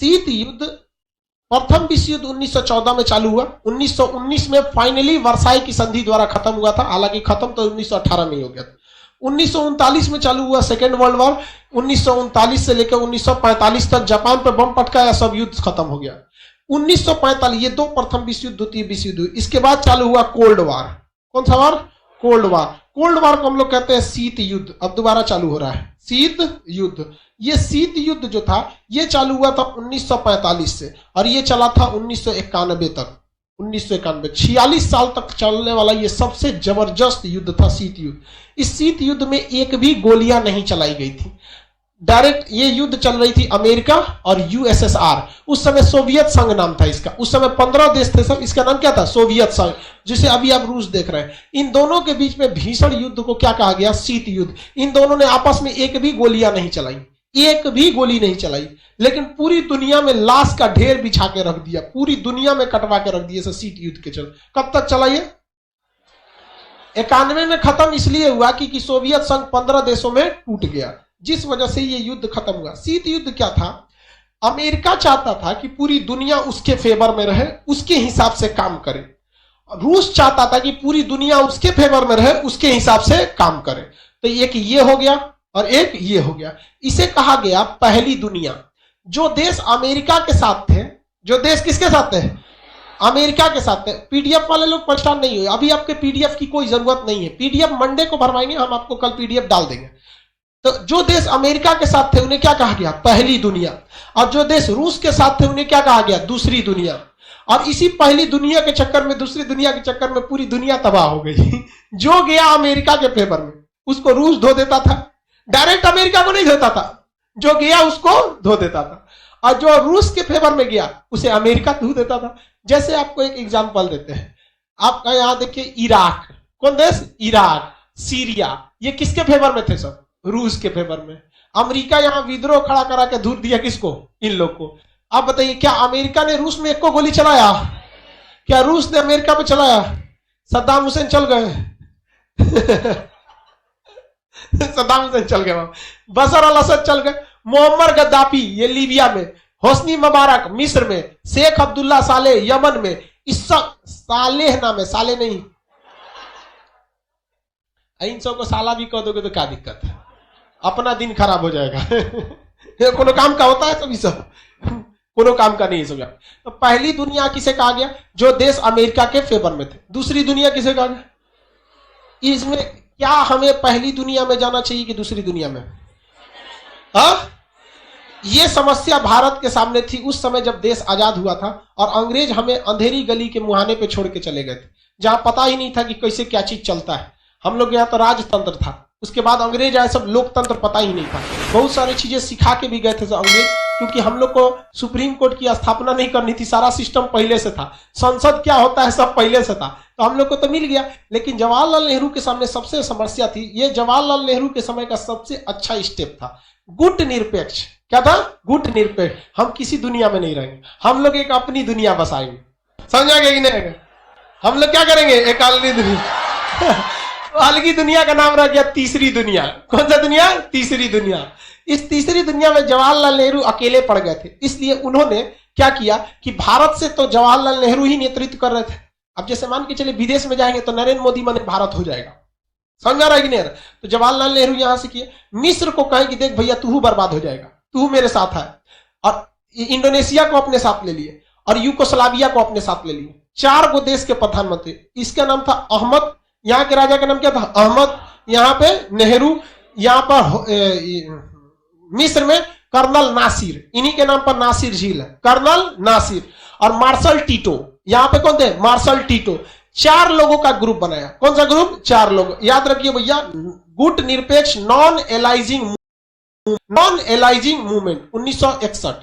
शीत युद्ध, प्रथम विश्व युद्ध 1914 में चालू हुआ, 1919 में फाइनली वर्साई की संधि द्वारा खत्म हुआ था, हालांकि खत्म तो 1918 में ही हो गया था। 1939 में चालू हुआ सेकेंड वर्ल्ड वॉर, 1939 से लेकर 1945 तक जापान पर बम पटकाया, सब युद्ध खत्म हो गया। 1945 ये दो प्रथम विश्व युद्ध, द्वितीय विश्व युद्ध। इसके बाद चालू हुआ कोल्ड वार। कौन सा वार? Cold war. कोल्ड वार को हम लोग कहते हैं शीत युद्ध। अब दोबारा चालू हो रहा है शीत युद्ध। ये शीत युद्ध जो था ये चालू हुआ था 1945 से और ये चला था 1991 तक। 1991 46 साल तक चलने वाला ये सबसे जबरदस्त युद्ध था शीत युद्ध। इस शीत युद्ध में एक भी गोलियां नहीं चलाई गई थी, डायरेक्ट ये युद्ध चल रही थी अमेरिका और यूएसएसआर। उस समय सोवियत संघ नाम था इसका। उस समय 15 देश थे सब। इसका नाम क्या था? सोवियत संघ, जिसे अभी आप रूस देख रहे हैं। इन दोनों के बीच में भीषण युद्ध को क्या कहा गया? शीत युद्ध। इन दोनों ने आपस में एक भी गोलियां नहीं चलाई, एक भी गोली नहीं चलाई, लेकिन पूरी दुनिया में लाश का ढेर बिछा के रख दिया, पूरी दुनिया में कटवा के रख दिया शीत युद्ध के चल। कब तक चला ये? 91 में खत्म इसलिए हुआ कि सोवियत संघ 15 देशों में टूट गया, जिस वजह से ये युद्ध खत्म हुआ। शीत युद्ध क्या था? अमेरिका चाहता था कि पूरी दुनिया उसके फेवर में रहे, उसके हिसाब से काम करे। रूस चाहता था कि पूरी दुनिया उसके फेवर में रहे, उसके हिसाब से काम करे। तो एक ये हो गया और एक ये हो गया। इसे कहा गया पहली दुनिया। जो देश अमेरिका के साथ थे, जो देश किसके साथ थे? अमेरिका के साथ थे। पीडीएफ वाले लोग परेशान नहीं हुए, अभी आपके पीडीएफ की कोई जरूरत नहीं है। पीडीएफ मंडे को भरवाएंगे, हम आपको कल पीडीएफ डाल देंगे। तो जो देश अमेरिका के साथ थे उन्हें क्या कहा गया? पहली दुनिया। और जो देश रूस के साथ थे उन्हें क्या कहा गया? दूसरी दुनिया। और इसी पहली दुनिया के चक्कर में, दूसरी दुनिया के चक्कर में पूरी दुनिया तबाह हो गई। जो गया अमेरिका के फेवर में उसको रूस धो देता था, डायरेक्ट अमेरिका को नहीं धोता था, जो गया उसको धो देता था। और जो रूस के फेवर में गया उसे अमेरिका धो देता था। जैसे आपको एक एग्जांपल देते हैं, आपका यहां देखिए इराक, कौन देश? इराक, सीरिया, ये किसके फेवर में थे? सब रूस के फेवर में। अमेरिका यहां विद्रोह खड़ा करा के धूर दिया किसको? इन लोग को। आप बताइए, क्या अमेरिका ने रूस में एक को गोली चलाया? क्या रूस ने अमेरिका पे चलाया? सद्दाम हुसैन चल गए। सद्दाम हुसैन चल गए, बशर अल असद चल गए, मोहम्मद गद्दाफी ये लीबिया में, होस्नी मुबारक मिस्र में, शेख अब्दुल्ला सालेह यमन में। इस सालेह नाम है, साले नहीं। इन सब को साला भी कह दोगे तो क्या दिक्कत है? अपना दिन खराब हो जाएगा। कोनो काम का होता है सभी, सब कोनो काम का नहीं समझा। तो पहली दुनिया किसे कहा गया? जो देश अमेरिका के फेवर में थे। दूसरी दुनिया किसे कहा गया? इसमें क्या हमें पहली दुनिया में जाना चाहिए कि दूसरी दुनिया में? ये समस्या भारत के सामने थी उस समय जब देश आजाद हुआ था और अंग्रेज हमें अंधेरी गली के मुहाने पे छोड़ के चले गए थे, जहां पता ही नहीं था कि कैसे क्या चीज चलता है। हम लोग यहाँ तो राजतंत्र था, उसके बाद अंग्रेज आए, सब लोकतंत्र पता ही नहीं था। बहुत सारी चीजें सिखा के भी गए थे अंग्रेज, क्योंकि हम लोग को सुप्रीम कोर्ट की स्थापना नहीं करनी थी, सारा सिस्टम पहले से था, संसद क्या होता है सब पहले से था, तो हम लोग को तो मिल गया। लेकिन जवाहरलाल नेहरू के सामने सबसे समस्या थी। ये जवाहरलाल नेहरू के समय का सबसे अच्छा स्टेप था, गुट निरपेक्ष। क्या था? गुट निरपेक्ष। हम किसी दुनिया में नहीं रहेंगे, हम लोग एक अपनी दुनिया बसाएंगे। समझा गया कि नहीं? हम लोग क्या करेंगे? एक अलगी दुनिया। अलगी दुनिया का नाम रह गया तीसरी दुनिया। कौन सा दुनिया? तीसरी दुनिया। इस तीसरी दुनिया में जवाहरलाल नेहरू अकेले पड़ गए थे, इसलिए उन्होंने क्या किया कि भारत से तो जवाहरलाल नेहरू ही नेतृत्व कर रहे थे। अब जैसे मान के चले विदेश में जाएंगे तो नरेंद्र मोदी माने भारत हो जाएगा। समझा रहा है कि नहीं? तो जवाहरलाल नेहरू यहां से किए, मिस्र को कहे कि देख भैया तू बर्बाद हो जाएगा, तू मेरे साथ है। और इंडोनेशिया को अपने साथ ले लिए और यूगोस्लाविया को अपने साथ ले लिए। 4 गो देश के प्रधानमंत्री। इसका नाम था अहमद, यहाँ के राजा का नाम क्या था? अहमद। यहाँ पे नेहरू, यहाँ पर मिस्र में कर्नल नासिर, इन्हीं के नाम पर नासिर झील है, कर्नल नासिर। और मार्शल टीटो, यहाँ पे कौन थे? Marshal Tito. 4 लोगों का ग्रुप बनाया। कौन सा ग्रुप? 4 लोग। याद रखिए भैया, गुट निरपेक्ष non aliasing movement 1961,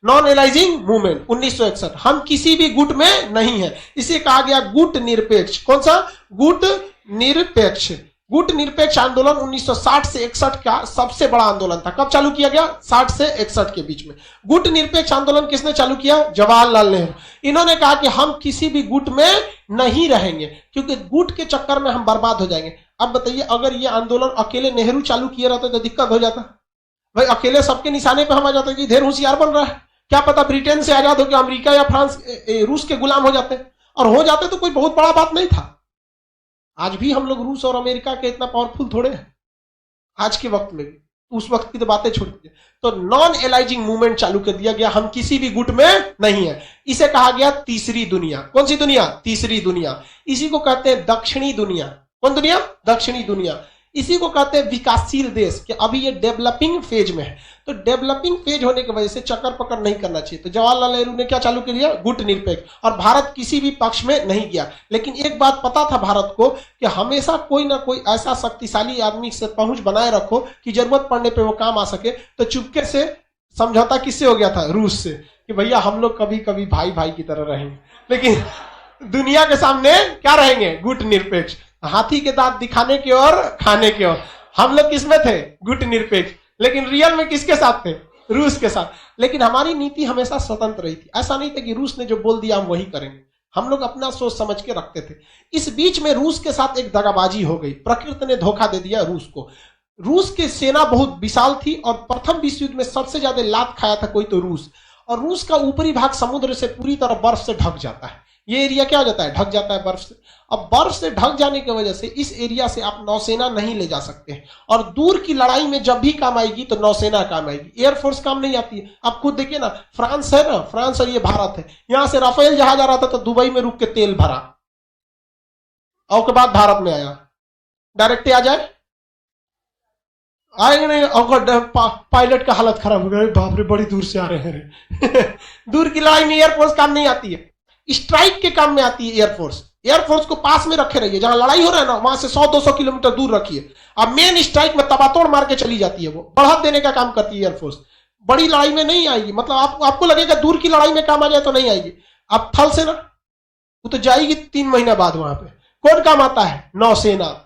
non aliasing movement 1961। हम किसी भी गुट में नहीं है, इसे कहा गया गुट निरपेक्ष। कौन सा? गुट निरपेक्ष। गुट निरपेक्ष आंदोलन 1960 से 61 का सबसे बड़ा आंदोलन था। कब चालू किया गया? 60 से 61 के बीच में। गुट निरपेक्ष आंदोलन किसने चालू किया? जवाहरलाल नेहरू। इन्होंने कहा कि हम किसी भी गुट में नहीं रहेंगे, क्योंकि गुट के चक्कर में हम बर्बाद हो जाएंगे। अब बताइए, अगर ये आंदोलन अकेले नेहरू चालू किए रहते तो दिक्कत हो जाता भाई, अकेले सबके निशाने पे हम आ जाते कि ढेर होशियार बन रहा है, क्या पता ब्रिटेन से आजाद होकर अमेरिका या फ्रांस रूस के गुलाम हो जाते, और हो जाते तो कोई बहुत बड़ा बात नहीं था। आज भी हम लोग रूस और अमेरिका के इतना पावरफुल थोड़े हैं आज के वक्त में भी, उस वक्त की तो बातें छोड़ दीजिए। तो नॉन एलाइजिंग मूवमेंट चालू कर दिया गया, हम किसी भी गुट में नहीं है। इसे कहा गया तीसरी दुनिया। कौन सी दुनिया? तीसरी दुनिया। इसी को कहते हैं दक्षिणी दुनिया। कौन दुनिया? दक्षिणी दुनिया। इसी को कहते हैं विकासशील देश, कि अभी ये डेवलपिंग फेज में है। तो डेवलपिंग फेज होने की वजह से चक्कर पकड़ नहीं करना चाहिए। तो जवाहरलाल नेहरू ने क्या चालू कर दिया? गुट निरपेक्ष। और भारत किसी भी पक्ष में नहीं गया। लेकिन एक बात पता था भारत को कि हमेशा कोई ना कोई ऐसा शक्तिशाली आदमी से पहुंच बनाए रखो कि जरूरत पड़ने पर वो काम आ सके। तो चुपके से समझौता किससे हो गया था? रूस से, कि भैया हम लोग कभी कभी भाई भाई की तरह रहेंगे, लेकिन दुनिया के सामने क्या रहेंगे? गुट निरपेक्ष। हाथी के दांत दिखाने की और खाने की ओर। हम लोग किसमें थे? गुट निरपेक्ष। लेकिन रियल में किसके साथ थे? रूस के साथ। लेकिन हमारी नीति हमेशा स्वतंत्र रही थी। ऐसा नहीं था कि रूस ने जो बोल दिया हम वही करेंगे। हम लोग अपना सोच समझ के रखते थे। इस बीच में रूस के साथ एक दगाबाजी हो गई। प्रकृति ने धोखा दे दिया रूस को। रूस की सेना बहुत विशाल थी और प्रथम विश्व युद्ध में सबसे ज्यादा लात खाया था कोई तो रूस। और रूस का ऊपरी भाग समुद्र से पूरी तरह बर्फ से ढक जाता है। ये एरिया क्या हो जाता है? ढक जाता है बर्फ से। अब बर्फ से ढक जाने की वजह से इस एरिया से आप नौसेना नहीं ले जा सकते हैं। और दूर की लड़ाई में जब भी काम आएगी तो नौसेना काम आएगी, एयरफोर्स काम नहीं आती है। आप खुद देखिए ना, फ्रांस है ना, फ्रांस और ये भारत है। यहां से राफेल जहाज आ रहा था तो दुबई में रुक के तेल भरा, और उसके बाद भारत में आया। डायरेक्ट आ जाए, आएंगे नहीं। और पायलट का हालत खराब हो गया, बाप रे बड़ी दूर से आ रहे हैं। दूर की लड़ाई में एयरफोर्स काम नहीं आती है, स्ट्राइक के काम में आती है एयरफोर्स। एयरफोर्स को पास में रखे रहिए, जहां लड़ाई हो रहा है ना वहां से 100-200 किलोमीटर दूर रखिए। अब मेन स्ट्राइक में तबातोड़ मार के चली जाती है, वो बढ़त देने का काम करती है एयरफोर्स। बड़ी लड़ाई में नहीं आएगी, मतलब आपको लगेगा दूर की लड़ाई में काम आ जाए तो नहीं आएगी। अब थल सेना वो तो जाएगी 3 महीना बाद। वहां पे कौन काम आता है? नौसेना।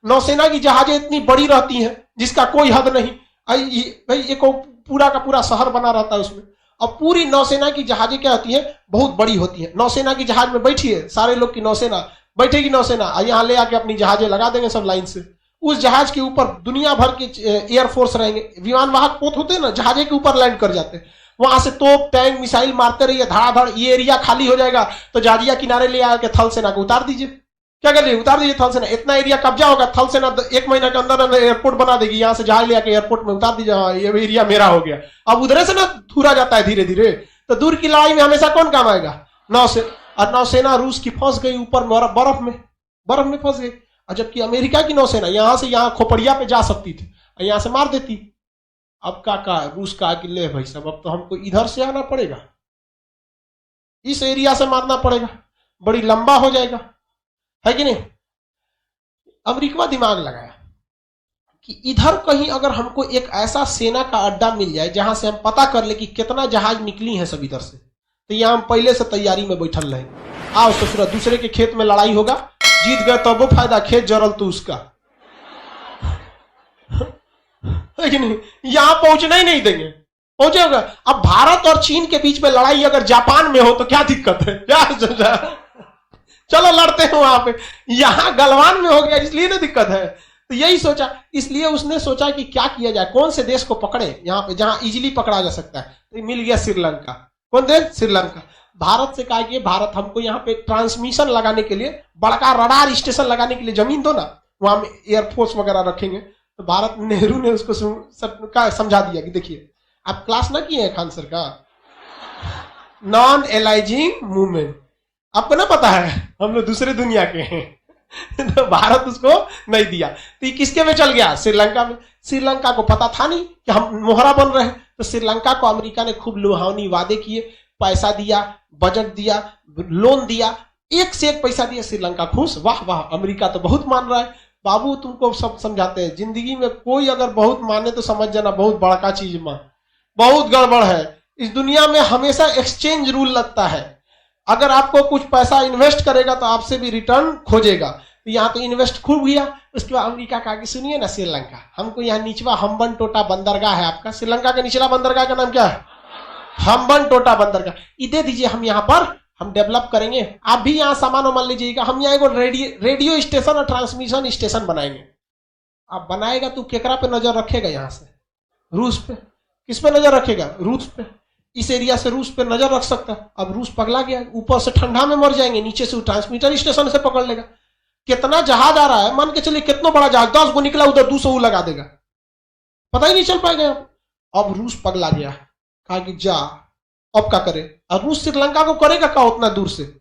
नौसेना की जहाजें इतनी बड़ी रहती हैं जिसका कोई हद नहीं। भाई एक पूरा का पूरा शहर बना रहता है उसमें। अब पूरी नौसेना की जहाजें क्या होती है? बहुत बड़ी होती है। नौसेना की जहाज में बैठिए, सारे लोग की नौसेना बैठेगी, नौसेना यहां ले आके अपनी जहाजें लगा देंगे सब लाइन से। उस जहाज के ऊपर दुनिया भर के एयरफोर्स रहेंगे। विमान वाहक पोत होते हैं ना, जहाजे के ऊपर लैंड कर जाते हैं। वहां से तोप टैंक मिसाइल मारते रहिए धड़ाधड़। ये एरिया खाली हो जाएगा तो जहाजिया किनारे ले आके थल सेना को उतार दीजिए। क्या कर उतार दीजिए थल सेना। इतना एरिया कब्जा होगा, थल सेना 1 महीना के अंदर एयरपोर्ट बना देगी। यहां से जहाज ले आके एयरपोर्ट में उतार दीजिए, हाँ ये एरिया मेरा हो गया। अब उधर से ना थूरा जाता है धीरे धीरे। तो दूर की लड़ाई में हमेशा कौन काम आएगा? नौसेना। और नौसेना रूस की फंस गई ऊपर बर्फ में फंस गई। और जबकि अमेरिका की नौसेना यहां से यहां खोपड़िया पे जा सकती थी, यहां से मार देती। अब का रूस का आगे ले भाई साहब, अब तो हमको इधर से आना पड़ेगा, इस एरिया से मारना पड़ेगा, बड़ी लंबा हो जाएगा, है कि नहीं? अमेरिका दिमाग लगाया कि इधर कहीं अगर हमको एक ऐसा सेना का अड्डा मिल जाए जहां से हम पता कर ले कि कितना जहाज निकली है सब इधर से, तो यहां हम पहले से तैयारी में बैठल रहे। आओ ससुरा, दूसरे के खेत में लड़ाई होगा, जीत गए तब वो फायदा, खेत जरल तो उसका, है कि नहीं? यहां पहुंचना ही नहीं देंगे, पहुंचेगा। अब भारत और चीन के बीच में लड़ाई अगर जापान में हो तो क्या दिक्कत है? क्या चलो लड़ते हैं वहां पे। यहां गलवान में हो गया इसलिए ना दिक्कत है। तो यही सोचा, इसलिए उसने सोचा कि क्या किया जाए, कौन से देश को पकड़े यहां पे जहां इजीली पकड़ा जा सकता है। तो मिल गया श्रीलंका। कौन देश? श्रीलंका। भारत से कहा कि भारत हमको यहाँ पे ट्रांसमिशन लगाने के लिए, बड़का रडार स्टेशन लगाने के लिए जमीन दो ना, वहां में एयरफोर्स वगैरह रखेंगे। तो भारत, नेहरू ने उसको समझा दिया कि देखिए, आप क्लास ना किए हैं खान सर का, नॉन एलाइजिंग मूवमेंट, आपको ना पता है, हम लोग दूसरे दुनिया के हैं। तो भारत उसको नहीं दिया। तो ये किसके में चल गया? श्रीलंका में। श्रीलंका को पता था नहीं कि हम मोहरा बन रहे हैं। तो श्रीलंका को अमेरिका ने खूब लुभावनी वादे किए, पैसा दिया, बजट दिया, लोन दिया, एक से एक पैसा दिया। श्रीलंका खुश, वाह वाह, अमेरिका तो बहुत मान रहा है। बाबू तुमको सब समझाते हैं, जिंदगी में कोई अगर बहुत माने तो समझ जाना बहुत बड़ा चीज मां, बहुत गड़बड़ है। इस दुनिया में हमेशा एक्सचेंज रूल लगता है। अगर आपको कुछ पैसा इन्वेस्ट करेगा तो आपसे भी रिटर्न खोजेगा। तो यहाँ तो इन्वेस्ट खूब किया। उसके बाद अमेरिका का आगे सुनिए ना, श्रीलंका, हमको यहाँ निचवा हम्बन टोटा बंदरगाह है आपका। श्रीलंका का निचला बंदरगाह का नाम क्या है? हम्बन टोटा बंदरगाह। ये दे दीजिए, हम यहाँ पर हम डेवलप करेंगे, आप भी यहाँ सामान मान लीजिएगा। हम यहाँ एक रेडियो स्टेशन और ट्रांसमिशन स्टेशन बनाएंगे। आप बनाएगा तो केकरा पे नजर रखेगा? यहाँ से रूस पे। किस पे नजर रखेगा? रूस पे। इस एरिया से रूस पे नजर रख सकता है। अब रूस पगला गया, ऊपर से ठंडा में मर जाएंगे, नीचे से ट्रांसमीटर स्टेशन से पकड़ लेगा। कितना जहाज आ रहा है, मान के चलिए कितना बड़ा जहाज, 10 गो निकला उधर 200 लगा देगा, पता ही नहीं चल पाएगा। अब रूस पगला गया, कहा कि जा अब क्या करे। और रूस श्रीलंका को करेगा क्या उतना दूर से।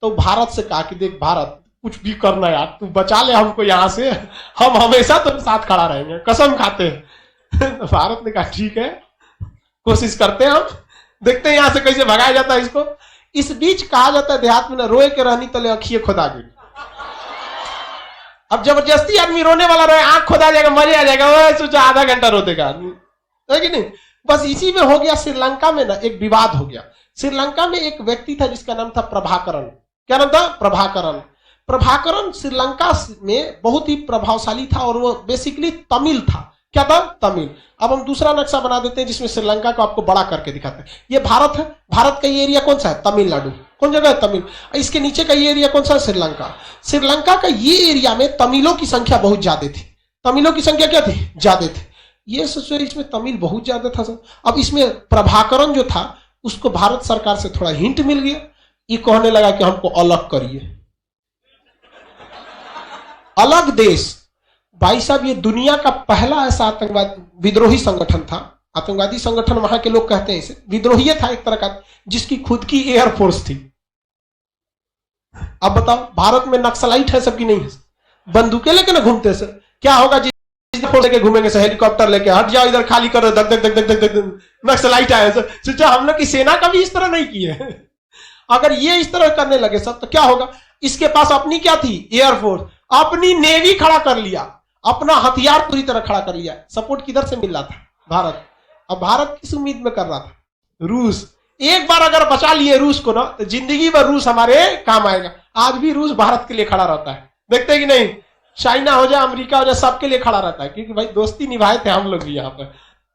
तो भारत से कहा कि देख भारत, कुछ भी करना यार, तू बचा ले हमको यहां से, हम हमेशा तेरे साथ खड़ा रहेंगे, कसम खाते हैं। तो भारत ने कहा ठीक है, कोशिश करते हैं, हम देखते हैं यहां से कैसे भगाया जाता है इसको। इस बीच कहा जाता है देहात में ना, रोए के रहनी तले अखिए खुदा गई। अब जबरदस्ती आदमी रोने वाला रहे, आंख खुदा जाएगा, मजे आ जाएगा, वो सोचा आधा घंटा रोतेगा आदमी, है कि नहीं। बस इसी में हो गया। श्रीलंका में ना एक विवाद हो गया। श्रीलंका में एक व्यक्ति था जिसका नाम था प्रभाकरण। क्या नाम था? प्रभाकरण। प्रभाकरण श्रीलंका में बहुत ही प्रभावशाली था और वो बेसिकली तमिल था। क्या था? तमिल। अब हम दूसरा नक्शा बना देते हैं जिसमें श्रीलंका को आपको बड़ा करके दिखाते हैं। ये भारत है, भारत का ये एरिया कौन सा है? तमिलनाडु। कौन जगह है? तमिल। इसके नीचे का ये एरिया कौन सा है? श्रीलंका। श्रीलंका का ये एरिया में तमिलों की संख्या बहुत ज्यादा थी। तमिलों की संख्या क्या थी? ज्यादा थी। ये सोचो इसमें तमिल बहुत ज्यादा था सर। अब इसमें प्रभाकरण जो था उसको भारत सरकार से थोड़ा हिंट मिल गया। ये कहने लगा कि हमको अलग करिए, अलग देश। भाई साहब, ये दुनिया का पहला ऐसा आतंकवाद विद्रोही संगठन था। आतंकवादी संगठन वहां के लोग कहते हैं इसे, विद्रोही था एक तरह का, जिसकी खुद की एयरफोर्स थी। अब बताओ, भारत में नक्सलाइट है सबकी नहीं है, बंदूकें लेके ना घूमते सर। क्या होगा जिस लेके घूमेंगे सर, हेलीकॉप्टर लेके, हट जाओ इधर, खाली करो, धक धक धक धक धक धक, नक्सलाइट आए सर। सोचा हम लोग की सेना कभी इस तरह नहीं की है। अगर ये इस तरह करने लगे सब तो क्या होगा। इसके पास अपनी क्या थी? एयरफोर्स। अपनी नेवी खड़ा कर लिया, अपना हथियार पूरी तरह खड़ा कर लिया। सपोर्ट किधर से मिल रहा था? भारत। अब भारत किस उम्मीद में कर रहा था? रूस। एक बार अगर बचा लिए रूस को ना, तो जिंदगी भर रूस हमारे काम आएगा। आज भी रूस भारत के लिए खड़ा रहता है, देखते हैं कि नहीं। चाइना हो जाए, अमेरिका हो जाए, सबके लिए खड़ा रहता है, क्योंकि भाई दोस्ती निभाए थे हम लोग भी यहाँ पर।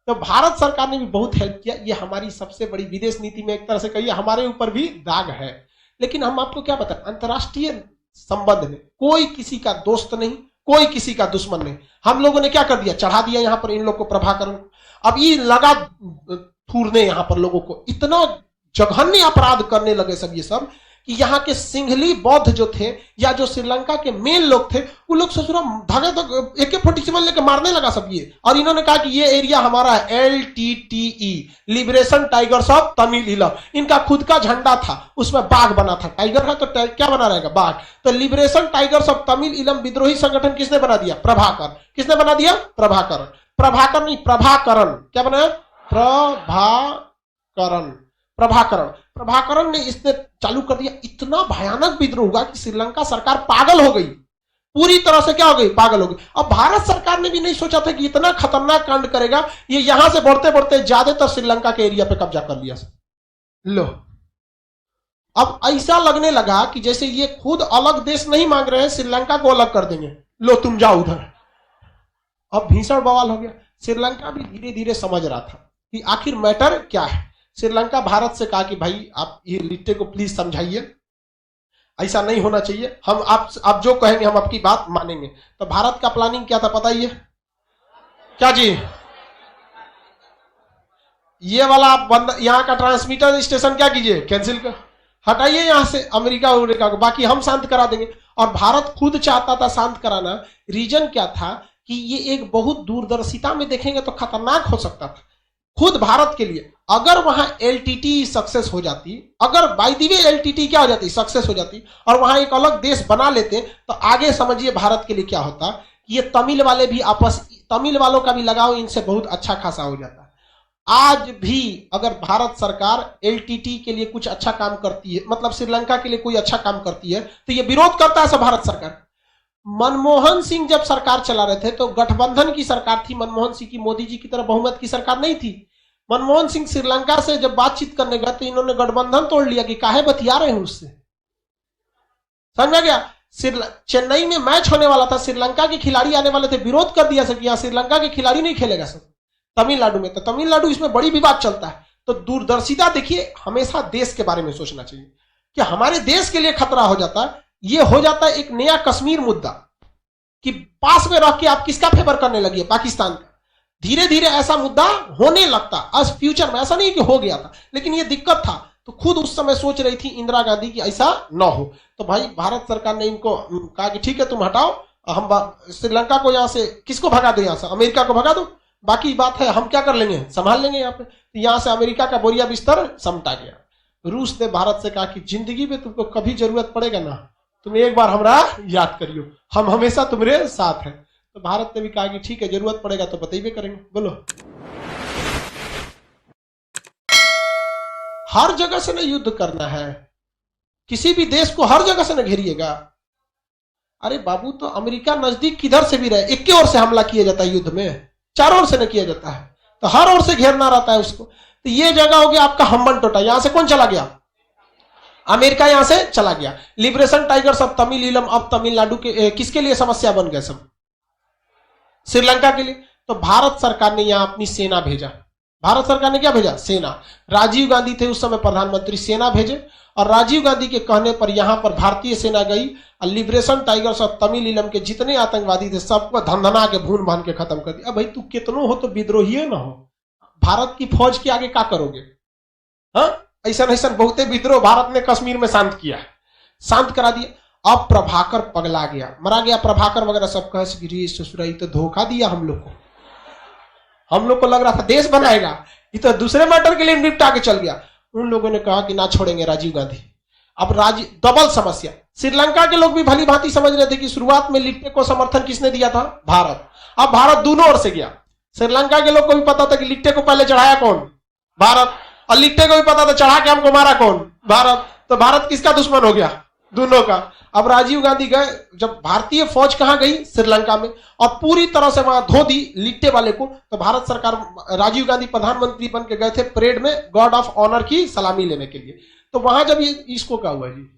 तो भारत सरकार ने भी बहुत हेल्प किया। ये हमारी सबसे बड़ी विदेश नीति में एक तरह से कहिए हमारे ऊपर भी दाग है। लेकिन हम आपको क्या बताएं, अंतर्राष्ट्रीय संबंध में कोई किसी का दोस्त नहीं, कोई किसी का दुश्मन नहीं। हम लोगों ने क्या कर दिया? चढ़ा दिया यहाँ पर इन लोग को, प्रभाकरण। अब ये लगा थूरने यहाँ पर लोगों को, इतना जघन्य अपराध करने लगे सब ये सब, कि यहाँ के सिंघली बौद्ध जो थे या जो श्रीलंका के मेन लोग थे, वो लोग ससुरा धागे तक AK-47 लेके मारने लगा सब ये। और इन्होंने कहा कि ये एरिया हमारा है, LTTE, liberation tigers of Tamil इलम। इनका खुद का झंडा था, उसमें बाघ बना था। टाइगर है तो क्या बना रहेगा? बाघ। तो लिबरेशन टाइगर्स ऑफ तमिल इलम विद्रोही संगठन किसने बना दिया? प्रभाकर। किसने बना दिया? प्रभाकरण। प्रभाकर नहीं, प्रभाकरण। क्या बनाया? प्रभाकरण। प्रभाकरण। प्रभाकरण ने इसने चालू कर दिया। इतना भयानक विद्रोह हुआ कि श्रीलंका सरकार पागल हो गई, पूरी तरह से क्या हो गई? पागल हो गई। अब भारत सरकार ने भी नहीं सोचा था कि इतना खतरनाक कांड करेगा। ये यहां से बढ़ते बढ़ते ज्यादातर श्रीलंका के एरिया पे कब्जा कर लिया। लो, अब ऐसा लगने लगा कि जैसे ये खुद अलग देश नहीं मांग रहे हैं, श्रीलंका को अलग कर देंगे, लो तुम जाओ उधर। अब भीषण बवाल हो गया। श्रीलंका भी धीरे धीरे समझ रहा था कि आखिर मैटर क्या है। श्रीलंका भारत से कहा कि भाई आप ये लिट्टे को प्लीज समझाइए, ऐसा नहीं होना चाहिए, हम आप जो कहेंगे हम आपकी बात मानेंगे। तो भारत का प्लानिंग क्या था पता ही है? क्या जी? ये वाला आप बंद, यहाँ का ट्रांसमीटर स्टेशन क्या कीजिए? कैंसिल कर, हटाइए यहां से अमेरिका को, बाकी हम शांत करा देंगे। और भारत खुद चाहता था शांत कराना। रीजन क्या था कि ये एक बहुत दूरदर्शिता में देखेंगे तो खतरनाक हो सकता था खुद भारत के लिए। अगर वहां LTT सक्सेस हो जाती, अगर बाय द वे LTT क्या हो जाती? सक्सेस हो जाती, और वहां एक अलग देश बना लेते, तो आगे समझिए भारत के लिए क्या होता। ये तमिल वाले भी तमिल वालों का भी लगाव इनसे बहुत अच्छा खासा हो जाता। आज भी अगर भारत सरकार LTT के लिए कुछ अच्छा काम करती है, मतलब श्रीलंका के लिए कोई अच्छा काम करती है, तो ये विरोध करता है सब भारत सरकार। मनमोहन सिंह जब सरकार चला रहे थे तो गठबंधन की सरकार थी। मनमोहन सिंह की मोदी जी की तरह बहुमत की सरकार नहीं थी। मनमोहन सिंह श्रीलंका से जब बातचीत करने गए तो इन्होंने गठबंधन तोड़ लिया कि काहे बतिया रहे हैं उससे। समझ में गया? चेन्नई में मैच होने वाला था, श्रीलंका के खिलाड़ी आने वाले थे, विरोध कर दिया सर कि यहाँ श्रीलंका के खिलाड़ी नहीं खेलेगा सर तमिलनाडु में। तो तमिलनाडु इसमें बड़ी विवाद चलता है। तो दूरदर्शिता देखिए, हमेशा देश के बारे में सोचना चाहिए कि हमारे देश के लिए खतरा हो जाता है। ये हो जाता है एक नया कश्मीर मुद्दा कि पास में रह के आप किसका फेवर करने लगी है? पाकिस्तान का। धीरे धीरे ऐसा मुद्दा होने लगता। आज फ्यूचर में ऐसा नहीं कि हो गया था, लेकिन ये दिक्कत था, तो खुद उस समय सोच रही थी इंदिरा गांधी की ऐसा ना हो। तो भाई भारत सरकार ने इनको कहा कि ठीक है तुम हटाओ, हम श्रीलंका को यहां से किसको भगा दो, यहां से अमेरिका को भगा दो, बाकी बात है हम क्या कर लेंगे, संभाल लेंगे यहाँ पे। तो यहां से अमेरिका का बोरिया बिस्तर समटा गया। रूस ने भारत से कहा कि जिंदगी में तुमको कभी जरूरत पड़ेगा ना, तुम एक बार हमरा याद करियो, हम हमेशा तुम्हारे साथ हैं। तो भारत ने भी कहा कि ठीक है जरूरत पड़ेगा तो बताइए करेंगे। बोलो, हर जगह से ना युद्ध करना है, किसी भी देश को हर जगह से ना घेरिएगा। अरे बाबू, तो अमेरिका नजदीक किधर से भी रहे, एक ओर से हमला किया जाता है युद्ध में, चारों ओर से न किया जाता है, तो हर ओर से घेरना रहता है उसको। तो ये जगह हो गया आपका हम्बन टोटा, यहां से कौन चला गया, अमेरिका यहां से चला गया। लिबरेशन टाइगर्स अब तमिल अब तमिलनाडु के किसके लिए समस्या बन गए, सब श्रीलंका के लिए। तो भारत सरकार ने यहां अपनी सेना भेजा। भारत सरकार ने क्या भेजा, सेना। राजीव गांधी थे उस समय प्रधानमंत्री, सेना भेजे, और राजीव गांधी के कहने पर यहां पर भारतीय सेना गई और लिबरेशन टाइगर्स और तमिल के जितने आतंकवादी थे सबको धंधना के भून भान के खत्म कर दिया। भाई तू कितनों हो तो विद्रोही ना हो, भारत की फौज के आगे क्या करोगे। हाँ, ऐसा बहुते विद्रोह भारत ने कश्मीर में शांत किया, शांत करा दिया। अब प्रभाकर पगला गया, मरा गया प्रभाकर वगैरह सब कहे ससुराई तो धोखा दिया हम लोग को, हम लोग को लग रहा था देश बनाएगा, ये तो दूसरे मैटर के लिए निपटा के चल गया। उन लोगों ने कहा कि ना छोड़ेंगे राजीव गांधी। अब डबल समस्या। श्रीलंका के लोग भी भली भांति समझ रहे थे कि शुरुआत में लिट्टे को समर्थन किसने दिया था, भारत। अब भारत दोनों ओर से गया। श्रीलंका के लोग को भी पता था कि लिट्टे को पहले चढ़ाया कौन, भारत, और लिट्टे को भी पता था चढ़ा के हमको मारा कौन, भारत। तो भारत किसका दुश्मन हो गया, दोनों का। अब राजीव गांधी गए, जब भारतीय फौज कहां गई, श्रीलंका में, और पूरी तरह से वहां धो दी लिट्टे वाले को। तो भारत सरकार, राजीव गांधी प्रधानमंत्री बन के गए थे परेड में गॉड ऑफ ऑनर की सलामी लेने के लिए। तो वहां जब ये इसको क्या हुआ जी,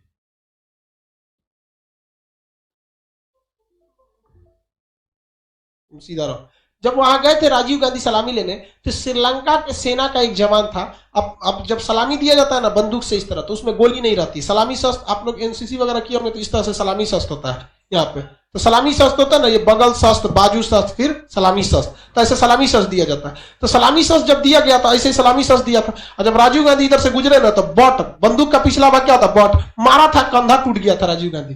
सीधा रहो, जब वहां गए थे राजीव गांधी सलामी लेने, तो श्रीलंका के सेना का एक जवान था। अब जब सलामी दिया जाता है ना बंदूक से इस तरह, तो उसमें गोली नहीं रहती। सलामी शस्त्र आप लोग एनसीसी वगैरह किए होंगे, तो इस तरह से सलामी शस्त्र होता है यहाँ पे। तो सलामी शस्त्र होता है ना, ये बगल शस्त्र, बाजू शस्त्र, फिर सलामी शस्त्र, तो ऐसे सलामी शस्त्र दिया जाता है। तो सलामी शस्त्र जब दिया गया था, ऐसे ही सलामी शस्त्र दिया था। और जब राजीव गांधी इधर से गुजरे ना, तो बॉट, बंदूक का पिछला भाग क्या होता, बॉट मारा था, कंधा टूट गया था राजीव गांधी,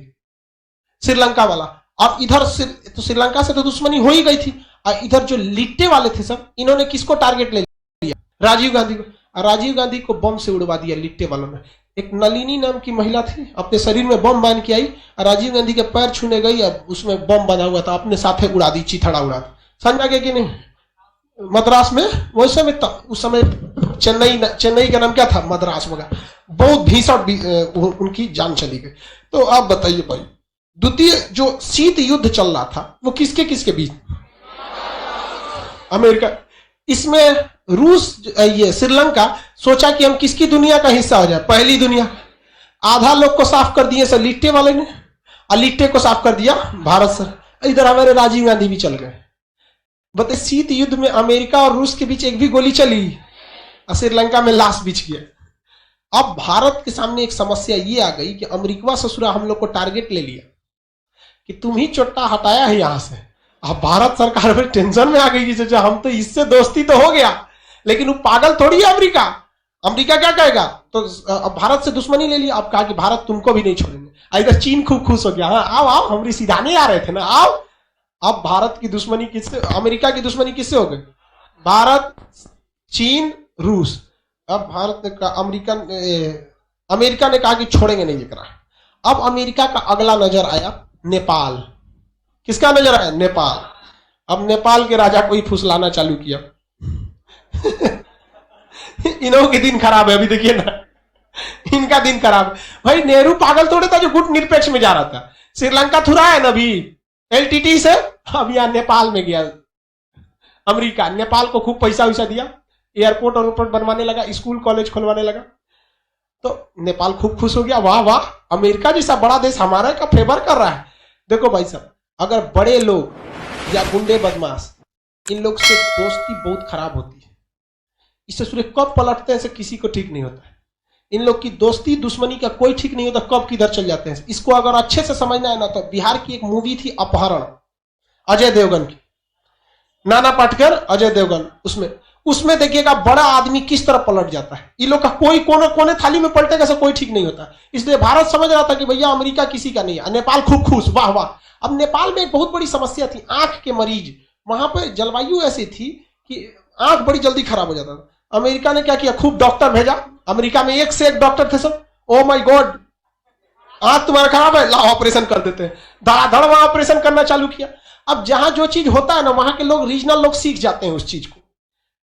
श्रीलंका वाला। और इधर तो श्रीलंका से तो दुश्मनी हो ही गई थी, और इधर जो लिट्टे वाले थे सब, इन्होंने किसको टारगेट ले लिया, राजीव गांधी को। और राजीव गांधी को बम से उड़वा दिया लिट्टे वालों ने। एक नलिनी नाम की महिला थी, अपने शरीर में बम बांध के आई, और राजीव गांधी के पैर छूने गई, अब उसमें बम बंधा हुआ था, अपने साथे उड़ा दी, चिथड़ा उड़ा दी। समझा गया कि नहीं, मद्रास में उस समय चेन्नई का नाम क्या था, मद्रास वगैरह, बहुत भीषण उनकी जान चली गई। तो आप बताइए भाई, द्वितीय जो शीत युद्ध चल रहा था वो किसके किसके बीच, अमेरिका। इसमें रूस, ये श्रीलंका सोचा कि हम किसकी दुनिया का हिस्सा हो जाए, पहली दुनिया। आधा लोग को साफ कर दिए सर लिट्टे वाले ने, और लिट्टे को साफ कर दिया भारत सर। इधर हमारे राजीव गांधी भी चल गए। बताइए, शीत युद्ध में अमेरिका और रूस के बीच एक भी गोली चली, और श्रीलंका में लाश बिछ गया। अब भारत के सामने एक समस्या ये आ गई कि अमेरिका ससुरा हम लोग को टारगेट ले लिया कि तुम ही चोट्टा हटाया है यहां से। अब भारत सरकार में टेंशन में आ गई कि सोचा हम तो इससे दोस्ती तो हो गया, लेकिन वो पागल थोड़ी है अमेरिका। अमेरिका क्या कहेगा, तो अब भारत से दुश्मनी ले लिया। अब कहा कि भारत तुमको भी नहीं छोड़ेंगे। इधर चीन खूब खुश हो गया, हाँ आओ आओ, हम सीधाने आ रहे थे ना, आओ। अब भारत की दुश्मनी किससे, अमेरिका की दुश्मनी किससे हो गई, भारत, चीन, रूस। अब भारत ने कहा, अमेरिका ने कहा कि छोड़ेंगे नहीं ये करा। अब अमेरिका का अगला नजर आया नेपाल। किसका नजर आया, नेपाल। अब नेपाल के राजा को ही फुसलाना चालू किया। इन्हों के दिन खराब है, अभी देखिए ना, इनका दिन खराब है। भाई नेहरू पागल थोड़े था जो गुट निरपेक्ष में जा रहा था। श्रीलंका थुरा है ना अभी एलटीटी से, अब यहां नेपाल में गया अमेरिका। नेपाल को खूब पैसा वैसा दिया, एयरपोर्ट और बनवाने लगा, स्कूल कॉलेज खुलवाने लगा। तो नेपाल खूब खुश हो गया, वाह वाह, अमेरिका जैसा बड़ा देश हमारा का फेवर कर रहा है। देखो भाई साहब, अगर बड़े लोग या गुंडे बदमाश, इन लोग से दोस्ती बहुत खराब होती है। इससे सूर्य कब पलटते हैं से किसी को ठीक नहीं होता है। इन लोग की दोस्ती दुश्मनी का कोई ठीक नहीं होता, कब किधर चल जाते हैं। इसको अगर अच्छे से समझना है ना, तो बिहार की एक मूवी थी अपहरण, अजय देवगन की। नाना पाटेकर, अजय देवगन, उसमें उसमें देखिएगा बड़ा आदमी किस तरह पलट जाता है। ये लोग का कोई कोने कोने थाली में पलटेगा सब, कोई ठीक नहीं होता। इसलिए भारत समझ रहा था कि भैया अमेरिका किसी का नहीं है। नेपाल खूब खुश, वाह वाह। अब नेपाल में एक बहुत बड़ी समस्या थी, आंख के मरीज। वहां पर जलवायु ऐसी थी कि आंख बड़ी जल्दी खराब हो जाता था। अमेरिका ने क्या किया, खूब डॉक्टर भेजा। अमेरिका में एक से एक डॉक्टर थे सब। ओ माय गॉड, आंख तुम्हारा खराब है, लाओ ऑपरेशन कर देते हैं। धड़ाधड़ वहां ऑपरेशन करना चालू किया। अब जहां जो चीज होता है ना, वहां के लोग, रीजनल लोग सीख जाते हैं उस चीज को।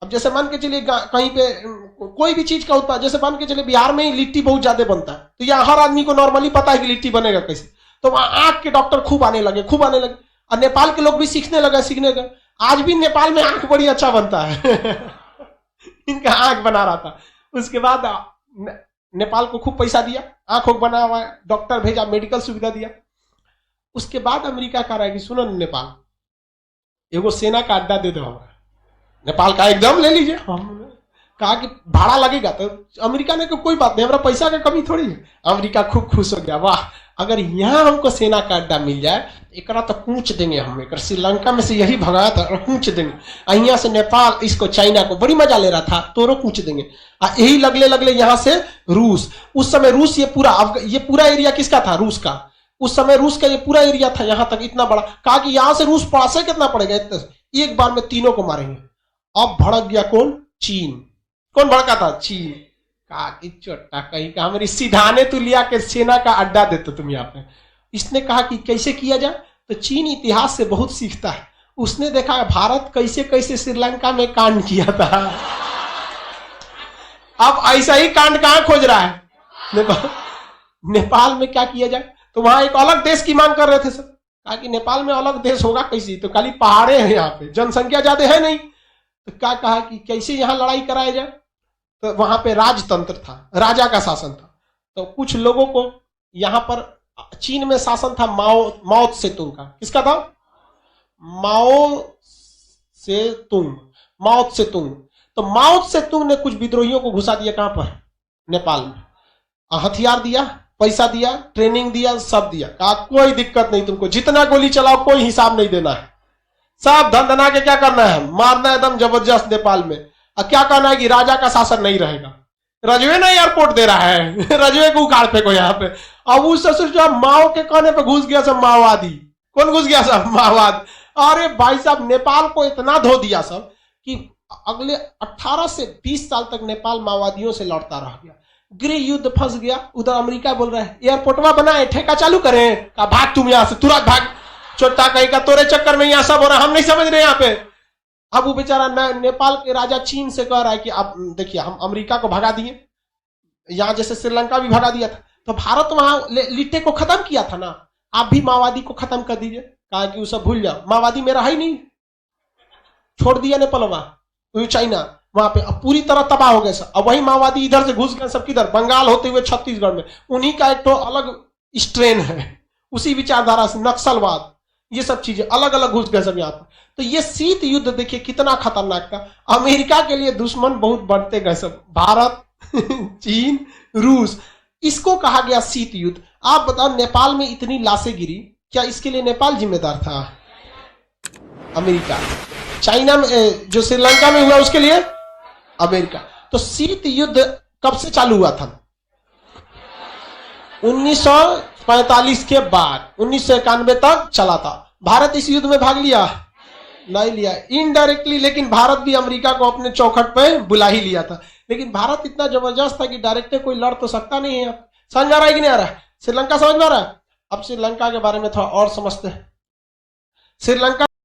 अब जैसे मान के चलिए कहीं पे कोई भी चीज का उत्पाद, जैसे मान के चलिए बिहार में ही लिट्टी बहुत ज्यादा बनता है, तो यहाँ हर आदमी को नॉर्मली पता है कि लिट्टी बनेगा कैसे। तो वहां आंख के डॉक्टर खूब आने लगे, खूब आने लगे। और नेपाल के लोग भी सीखने लगे। आज भी नेपाल में आंख बड़ी अच्छा बनता है। इनका आंख बना रहा था। उसके बाद नेपाल को खूब पैसा दिया, आंखों बना हुआ है, डॉक्टर भेजा, मेडिकल सुविधा दिया। उसके बाद अमेरिका कह रहा है कि सुनो नेपाल, एगो सेना का अड्डा दे दो हमारा। नेपाल का एकदम ले लीजिए। हम कहा कि भाड़ा लगेगा, तो अमेरिका ने कोई बात नहीं, हमारा पैसा का कमी थोड़ी है। अमेरिका खूब खुश हो गया, वाह अगर यहाँ हमको सेना का अड्डा मिल जाए, एक तो कूच देंगे हम। एक श्रीलंका में से यही भगाया था, कूच देंगे। यहाँ से नेपाल इसको, चाइना को बड़ी मजा ले रहा था, तोरो कूच देंगे। यही लगले यहाँ से रूस। उस समय रूस ये पूरा एरिया किसका था, रूस का। उस समय रूस का ये पूरा एरिया था, यहां तक इतना बड़ा। कहा कि यहां से रूस पास है, कितना पड़ेगा, एक बार में तीनों को मारेंगे। अब भड़क गया कौन, चीन। कौन भड़का था, चीन। कहा कि चोटा कहीं का, हमारी सीधाने तू लिया के सेना का अड्डा देते तुम यहाँ पे। इसने कहा कि कैसे किया जाए, तो चीन इतिहास से बहुत सीखता है। उसने देखा भारत कैसे कैसे श्रीलंका में कांड किया था। अब ऐसा ही कांड कहां खोज रहा है, नेपाल में क्या किया जाए। तो वहां एक अलग देश की मांग कर रहे थे सब। कहा कि नेपाल में अलग देश होगा कैसी, तो खाली पहाड़े हैं यहाँ पे, जनसंख्या ज्यादा है नहीं। तो क्या कहा कि कैसे यहाँ लड़ाई कराया जाए। तो वहां पे राजतंत्र था, राजा का शासन था। तो कुछ लोगों को यहाँ पर, चीन में शासन था माओ त्से-तुंग का। किसका था, माओ त्से-तुंग। तो माओ त्से-तुंग ने कुछ विद्रोहियों को घुसा दिया, कहां पर, नेपाल में। हथियार दिया, पैसा दिया, ट्रेनिंग दिया, सब दिया। कहा कोई दिक्कत नहीं, तुमको जितना गोली चलाओ कोई हिसाब नहीं देना है, सब धन धना के क्या करना है, मारना है एकदम जबरदस्त नेपाल में। और क्या कहना है कि राजा का शासन नहीं रहेगा। रजवे ना एयरपोर्ट दे रहा है, रजवे को उखाड़ फेंको यहाँ पे। अब उस जो माओ के कहने पे घुस गया सब माओवादी। कौन घुस गया सब, माओवाद। अरे भाई साहब, नेपाल को इतना धो दिया सब कि अगले 18 से 20 साल तक नेपाल माओवादियों से लड़ता रह गया। गृह युद्ध फंस गया। उधर अमेरिका बोल रहा है एयरपोर्टवा बनाए, ठेका चालू करें। का भाग तुम यहां से, तुरंत भाग। छोटा कहीं का तोरे चक्कर में यहां सब हो रहा, हम नहीं समझ रहे यहाँ पे। अब वो बेचारा नेपाल के राजा चीन से कह रहा है कि आप देखिए, हम अमेरिका को भगा दिए, यहां जैसे श्रीलंका भी भगा दिया था, तो भारत वहां लिट्टे को खत्म किया था ना, आप भी माओवादी को खत्म कर दीजिए। कहा कि वो सब भूल जाओ, माओवादी मेरा है ही नहीं, छोड़ दिया नेपालवा, चाइना वहां पे। अब पूरी तरह तबाह हो गए सब। अब वही माओवादी इधर से घुस गए सब, किधर, बंगाल होते हुए छत्तीसगढ़ में। उन्हीं का एक तो अलग स्ट्रेन है, उसी विचारधारा से नक्सलवाद, ये सब चीजें अलग अलग घुस गए सब यहाँ पर। तो ये शीत युद्ध देखिए कितना खतरनाक था। अमेरिका के लिए दुश्मन बहुत बढ़ते गए सब, भारत, चीन, रूस। इसको कहा गया शीत युद्ध। आप बताओ, नेपाल में इतनी लाशें गिरी, क्या इसके लिए नेपाल जिम्मेदार था, अमेरिका। चाइना में, जो श्रीलंका में हुआ उसके लिए अमेरिका। तो शीत युद्ध कब से चालू हुआ था, 1945 के बाद 1991 तक चला था। भारत इस युद्ध में भाग लिया, नहीं लिया, इनडायरेक्टली। लेकिन भारत भी अमेरिका को अपने चौखट पे बुला ही लिया था। लेकिन भारत इतना जबरदस्त था कि डायरेक्ट कोई लड़ तो सकता नहीं है। समझ में आ रहा है कि नहीं आ रहा है, श्रीलंका समझ में आ रहा है। अब श्रीलंका के बारे में थोड़ा और समझते हैं। श्रीलंका